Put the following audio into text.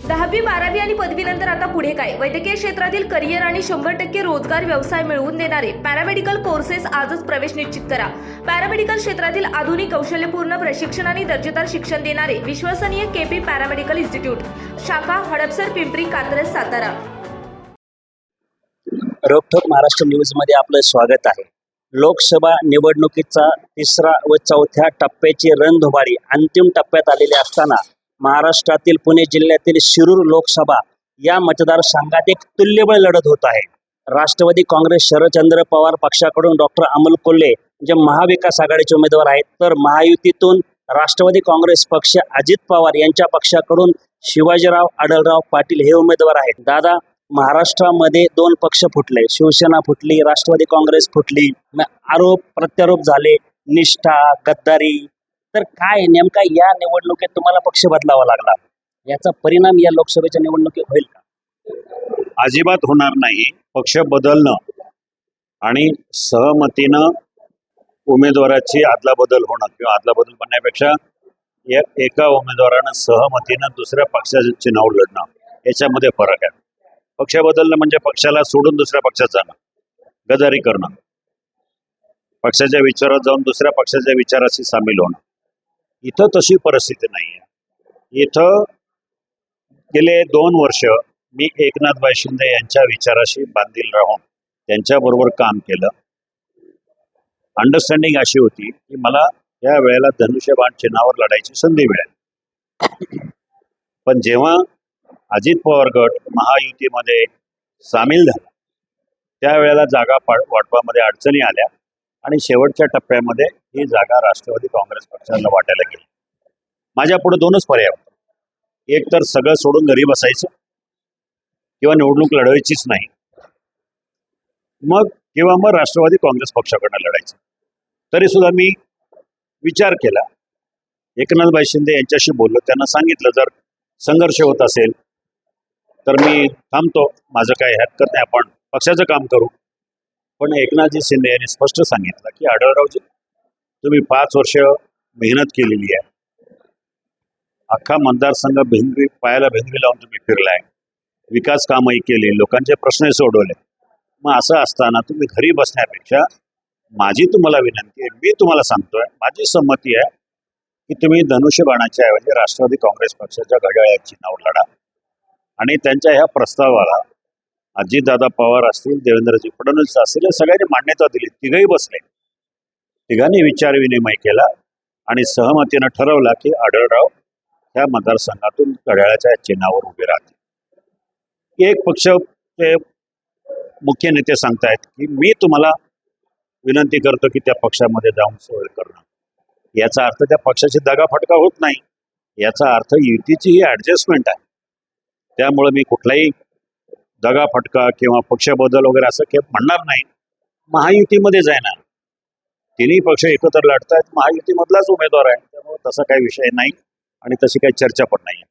10वी 12वी आणि पदवीनंतर आता पुढे काय? वैद्यकीय क्षेत्रातील करिअर आणि 100% रोजगार व्यवसाय मिळवून देणारे पॅरामेडिकल कोर्सेस आजच प्रवेश निश्चित करा. पॅरामेडिकल क्षेत्रातील आधुनिक कौशल्यपूर्ण प्रशिक्षण आणि दर्जेदार शिक्षण देणारे विश्वसनीय केपी पॅरामेडिकल इन्स्टिट्यूट, शाखा हडपसर, पिंपरी, कात्रज, सातारा. रोखोक महाराष्ट्र न्यूजमध्ये आपलं स्वागत आहे. लोकसभा निवडणुकीचा तिसरा व चौथ्या टप्प्याची रणधुमाळी अंतिम टप्प्यात आलेली असताना महाराष्ट्रातील पुणे जिल्ह्यातील शिरूर लोकसभा या मतदारसंघात एक तुल्यबळ लढत होत आहे. राष्ट्रवादी काँग्रेस शरदचंद्र पवार पक्षाकडून डॉक्टर अमोल कोल्हे जे महाविकास आघाडीचे उमेदवार आहेत, तर महायुतीतून राष्ट्रवादी काँग्रेस पक्ष अजित पवार यांच्या पक्षाकडून शिवाजीराव आढळराव पाटील हे उमेदवार आहेत. दादा, महाराष्ट्रामध्ये दोन पक्ष फुटले, शिवसेना फुटली, राष्ट्रवादी काँग्रेस फुटली, आरोप प्रत्यारोप झाले, निष्ठा, गद्दारी. तर काय नेमका या निवडणुकीत तुम्हाला पक्ष बदलावा लागला, याचा परिणाम या लोकसभेच्या निवडणुकीत होईल का? अजिबात होणार नाही. पक्ष बदलणं आणि सहमतीनं उमेदवाराची अदलाबदल होणं किंवा अदलाबदल बनण्यापेक्षा एका उमेदवारानं सहमतीनं दुसऱ्या पक्षाची नाव लढणं याच्यामध्ये फरक आहे. पक्ष बदलणं म्हणजे पक्षाला सोडून दुसऱ्या पक्षात जाणं, गद्दारी करणं, पक्षाच्या विचारात जाऊन दुसऱ्या पक्षाच्या विचाराशी सामील होणं. इथं तशी परिस्थिती नाही आहे. इथं गेले 2 वर्ष मी एकनाथभाई शिंदे यांच्या विचाराशी बांधील राहून त्यांच्याबरोबर काम केलं. अंडरस्टँडिंग अशी होती की मला या वेळेला धनुष्यबाण चिन्हावर लढायची संधी मिळेल. पण जेव्हा अजित पवार गट महायुतीमध्ये सामील झाला त्यावेळेला जागा वाटपामध्ये अडचणी आल्या आणि शेवटच्या टप्प्यामध्ये ही जागा राष्ट्रवादी काँग्रेस पक्षाला वाटायला गेली. माझ्या पुढे 2च पर्याय होते. एक तर सगळं सोडून घरी बसायचं किंवा निवडणूक लढवायचीच नाही, किंवा मग राष्ट्रवादी काँग्रेस पक्षाकडनं लढायचं. तरी सुद्धा मी विचार केला. एकनाथभाई शिंदे यांच्याशी बोललो, त्यांना सांगितलं जर संघर्ष होत असेल तर मी थांबतो, माझं काही हरकत नाही, आपण पक्षाचं काम करू. पण एकनाथजी शिंदे यांनी स्पष्ट सांगितलं की आढळरावजी, तुम्ही 5 वर्ष मेहनत केलेली आहे, अख्खा मतदारसंघ पायाला भिंगरी लावून तुम्ही फिरलाय, विकास कामही केली, लोकांचे प्रश्नही सोडवले. मग असं असताना तुम्ही घरी बसण्यापेक्षा माझी तुम्हाला विनंती आहे, मी तुम्हाला सांगतोय, माझी संमती आहे की तुम्ही धनुष्यबाणाच्या ऐवजी राष्ट्रवादी काँग्रेस पक्षाच्या घड्याळ्या चिन्हावर लढा. आणि त्यांच्या ह्या प्रस्तावाला अजितदादा पवार असतील, देवेंद्रजी फडणवीस असतील, सगळ्यांनी मान्यता दिली. तिघही बसले, तिघांनी विचार विनिमय केला आणि सहमतीनं ठरवला की आढळराव ह्या मतदारसंघातून घड्याळाच्या चिन्हावर उभे राहतील. एक पक्षाचे मुख्य नेते सांगतायत की मी तुम्हाला विनंती करतो की त्या पक्षामध्ये जाऊन सोय करणं. याचा अर्थ त्या पक्षाची दगाफटका होत नाही, याचा अर्थ युतीची ही ॲडजस्टमेंट आहे. त्यामुळे मी कुठलाही दगाफटका किंवा पक्ष बदल वगैरे असं काही म्हणणार नाही. महायुतीमध्ये जाणार, तिन्ही पक्ष एकत्र लढतायत, महायुतीमधलाच उमेदवार आहे, त्यामुळे तसा काही विषय नाही आणि तशी काही चर्चा पण नाही.